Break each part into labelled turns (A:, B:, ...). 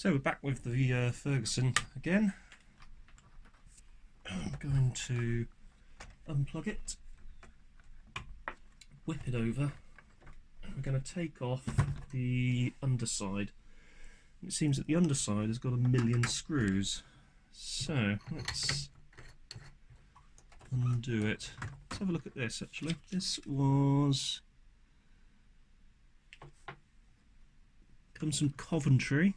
A: So we're back with the Ferguson again. I'm going to unplug it, whip it over, and we're going to take off the underside. It seems that the underside has got a million screws. So let's undo it. Let's have a look at this actually. This was comes from Coventry.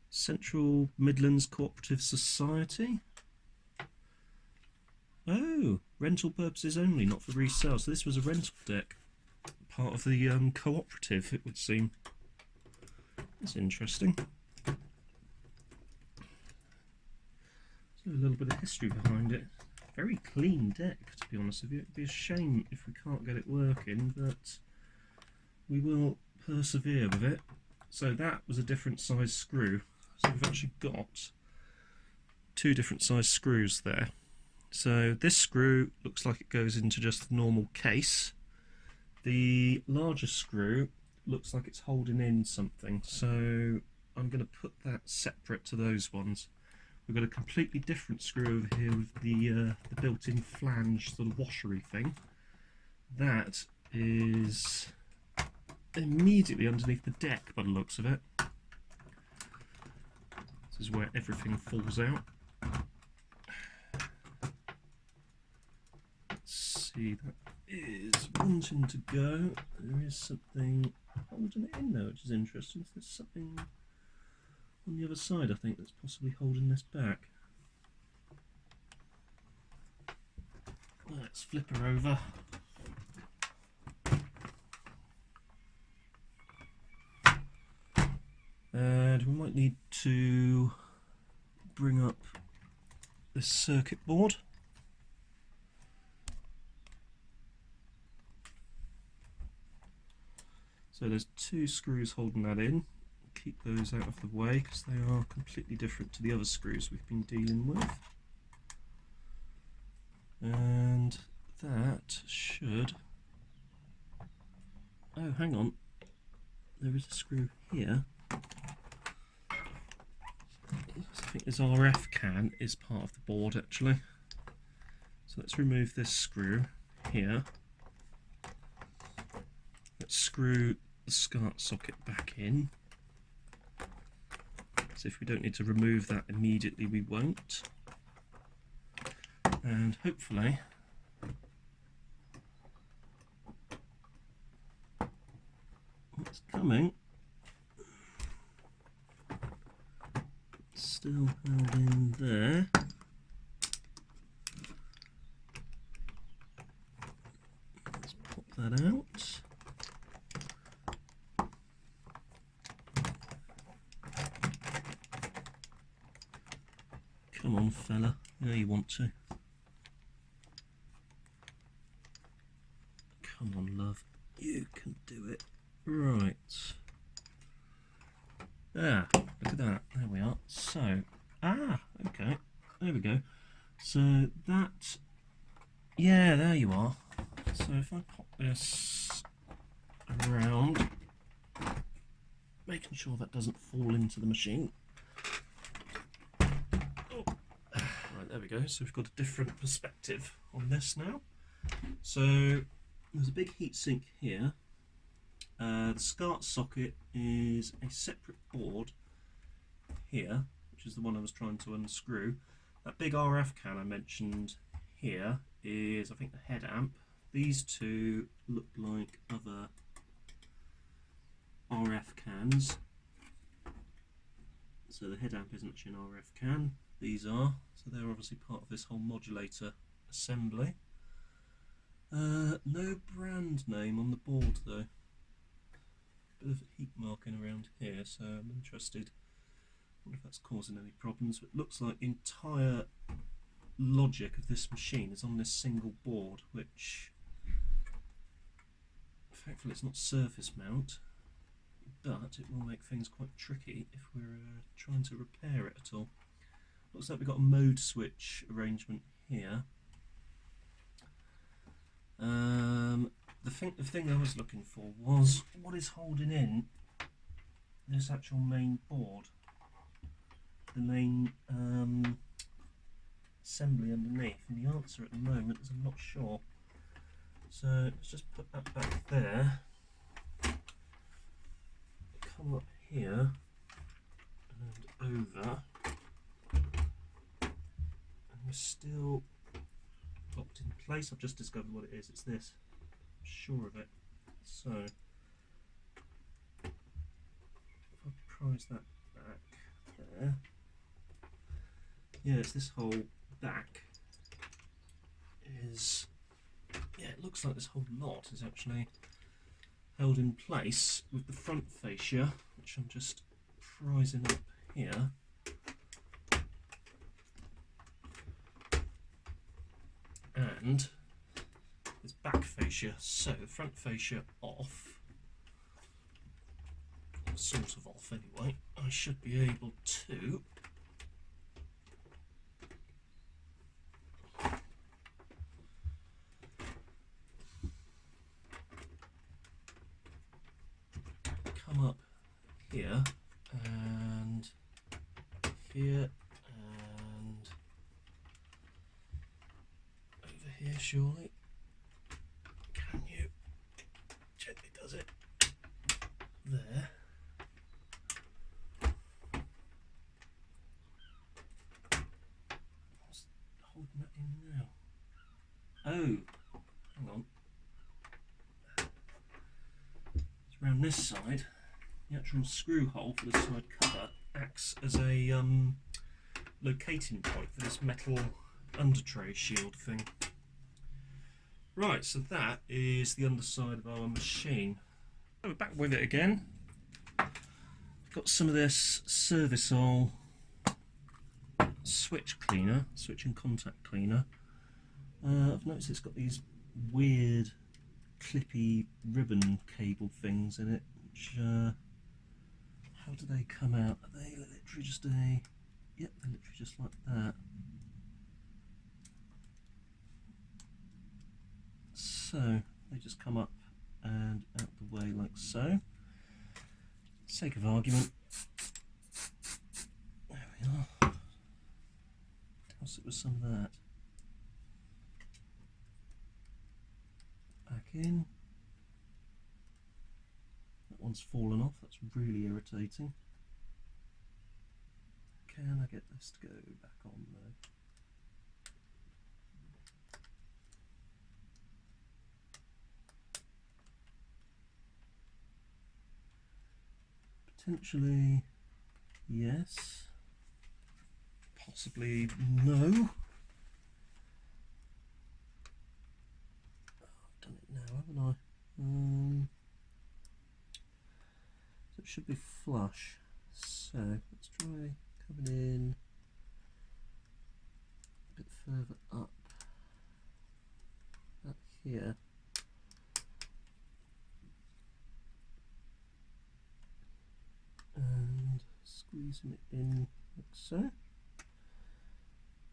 A: Central Midlands Cooperative Society. Oh, rental purposes only, not for resale. So this was a rental deck, part of the cooperative, it would seem. That's interesting. So a little bit of history behind it. Very clean deck, to be honest with you. It'd be a shame if we can't get it working, but we will persevere with it. So that was a different size screw. So we've actually got two different size screws there. So this screw looks like it goes into just the normal case. The larger screw looks like it's holding in something. So I'm going to put that separate to those ones. We've got a completely different screw over here with the built-in flange sort of washery thing. That is immediately underneath the deck by the looks of it. This is where everything falls out. Let's see, that is wanting to go. There is something holding it in there, which is interesting. So there's something on the other side, I think, that's possibly holding this back. Let's flip her over. And we might need to bring up this circuit board. So there's two screws holding that in. Keep those out of the way because they are completely different to the other screws we've been dealing with. And that should... Oh, hang on. There is a screw here. I think this RF can is part of the board actually. So let's remove this screw here. Let's screw the SCART socket back in. So if we don't need to remove that immediately, we won't. And hopefully what's coming still held in there. Let's pop that out. Come on, fella. You know you want to. Come on, love. You can do it. Right. Ah, look at that. There we are. So, okay. There we go. So that, yeah, there you are. So if I pop this around, making sure that doesn't fall into the machine. Oh. Right, there we go. So we've got a different perspective on this now. So there's a big heatsink here. The SCART socket is a separate board here, which is the one I was trying to unscrew. That big RF can I mentioned here is, I think, the head amp. These two look like other RF cans. So the head amp isn't actually an RF can. These are. So they're obviously part of this whole modulator assembly. No brand name on the board though. Bit of heat marking around here, so I'm interested. I wonder if that's causing any problems. But it looks like the entire logic of this machine is on this single board, which thankfully it's not surface mount, but it will make things quite tricky if we're trying to repair it at all. Looks like we've got a mode switch arrangement here. the thing I was looking for was what is holding in this actual main board, the main assembly underneath, and the answer at the moment is I'm not sure. So let's just put that back there, come up here and over, and we're still locked in place. I've just discovered what it is. It's this. I'm sure of it. So if I prise that back there, yeah, it's this whole back is, yeah, it looks like this whole lot is actually held in place with the front fascia, which I'm just prising up here. And this back fascia, so the front fascia off, sort of off anyway, I should be able to come up here and here and over here, surely. Can you? Gently does it. There. What's holding that in now? Oh, hang on. It's around this side. The actual screw hole for the side cover acts as a locating point for this metal under tray shield thing. Right, so that is the underside of our machine. So we're back with it again. Got some of this Ferguson switch cleaner, switch and contact cleaner. I've noticed it's got these weird clippy ribbon cable things in it, which how do they come out? Are they literally just a... Yep, they're literally just like that. So they just come up and out the way like so. For the sake of argument, there we are. Douse it with some of that. Back in. That one's fallen off, that's really irritating. Can I get this to go back on though? Potentially yes, possibly no. I've done it now, haven't I? So it should be flush. So let's try coming in a bit further up here. And squeezing it in like so.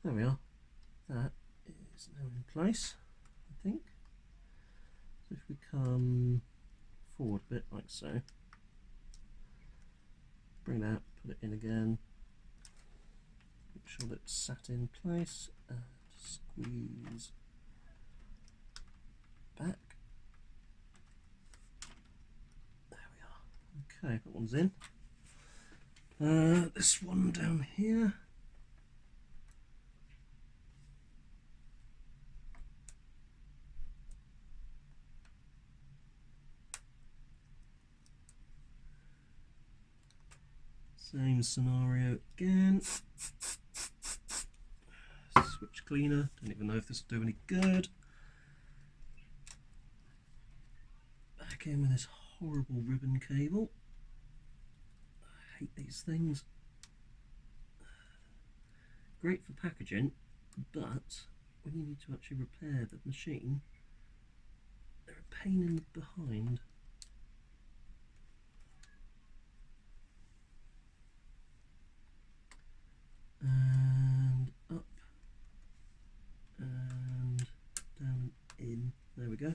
A: There we are. That is now in place, I think. So if we come forward a bit like so, bring that, put it in again, make sure that it's sat in place, and squeeze back. There we are. Okay, that one's in. This one down here. Same scenario again. Switch cleaner. Don't even know if this will do any good. Back in with this horrible ribbon cable. I hate these things. Great for packaging, but when you need to actually repair the machine, they're a pain in the behind. And up and down and in. There we go.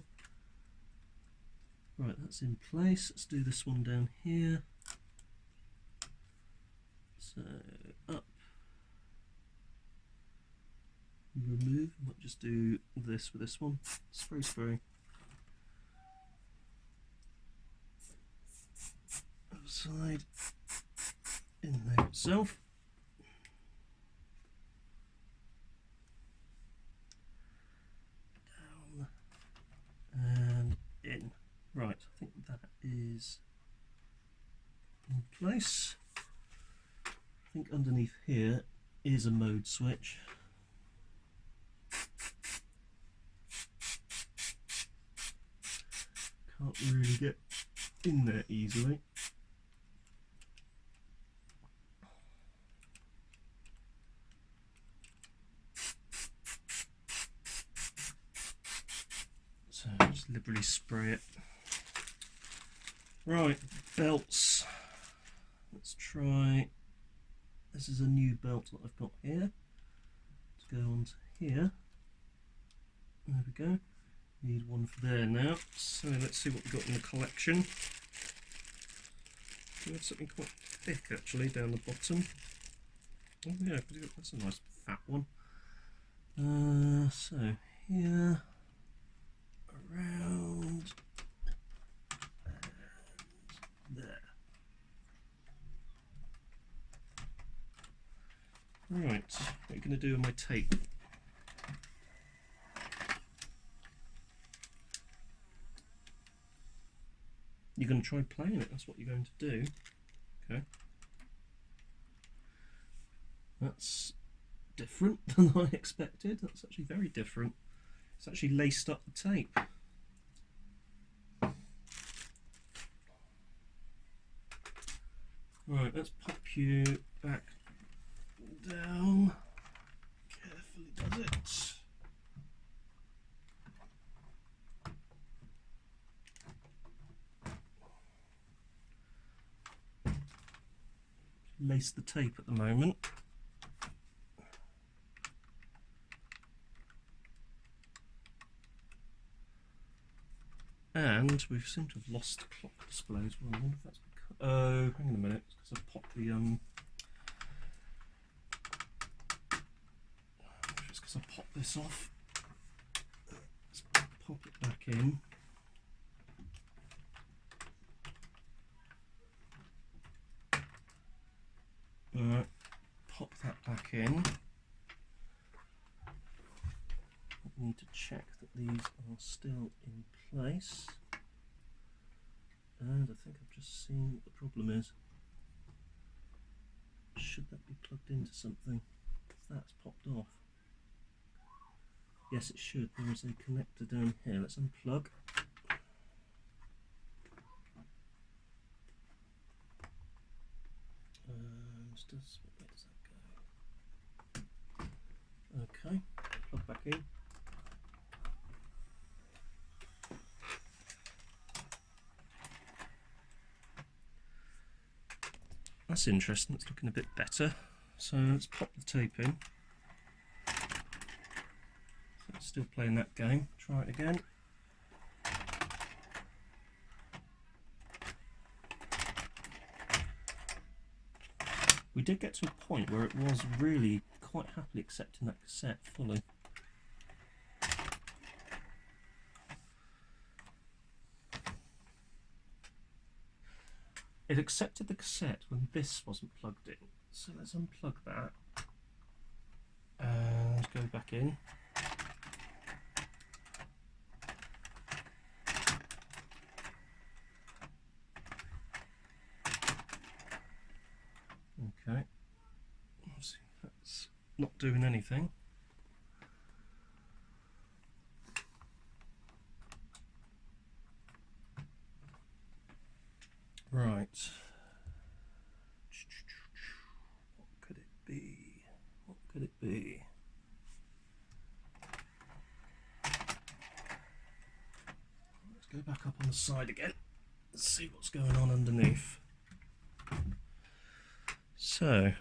A: that's in place. Let's do this one down here. So up, remove. I might just do this with this one. Spray. Outside, in there itself. Down and in. Right, I think that is in place. I think underneath here is a mode switch. Can't really get in there easily. So just liberally spray it. Right, belts. Let's try. This is a new belt that I've got here. Let's go on to here. There we go. Need one for there now. So let's see what we've got in the collection. We have something quite thick actually down the bottom. Oh yeah, that's a nice fat one. So here, around, and there. Right, what are you going to do with my tape? You're going to try playing it, that's what you're going to do. Okay. That's different than I expected. That's actually very different. It's actually laced up the tape. Right, let's pop you back down. Carefully does it. Lace the tape at the moment. And we seem to have lost the clock display as well. I wonder if that's because, oh, hang on a minute, it's because I've popped the it's because I popped this off. Let's pop it back in. Alright, pop that back in. I need to check that these are still in place. And I think I've just seen what the problem is. Should that be plugged into something? That's popped off. Yes, it should. There is a connector down here. Let's unplug. Where does that go? Okay, plug back in. That's interesting, it's looking a bit better. So let's pop the tape in. So it's still playing that game. Try it again. We did get to a point where it was really quite happily accepting that cassette fully. It accepted the cassette when this wasn't plugged in. So let's unplug that and go back in. Okay, let's see, that's not doing anything. Right. What could it be? What could it be? Let's go back up on the side again. Let's see what's going on underneath. So,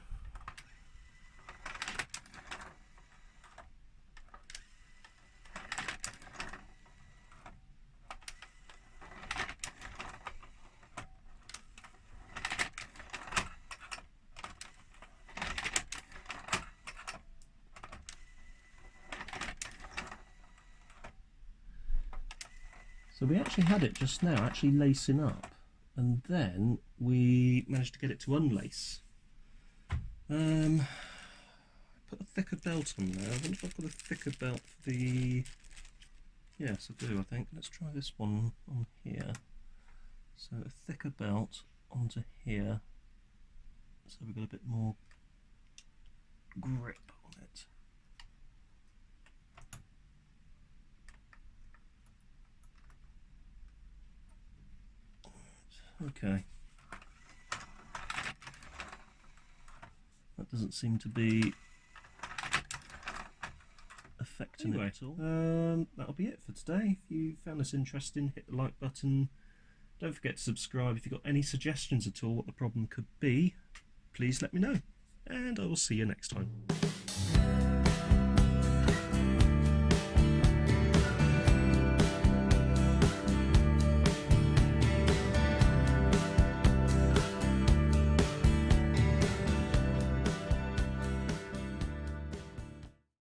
A: So we actually had it just now actually lacing up, and then we managed to get it to unlace. Put a thicker belt on there. I wonder if I've got a thicker belt for the... Yes, I do, I think. Let's try this one on here. So a thicker belt onto here, so we've got a bit more grip on it. Okay. That doesn't seem to be affecting it at all. That'll be it for today. If you found this interesting, hit the like button. Don't forget to subscribe. If you've got any suggestions at all what the problem could be, please let me know. And I will see you next time.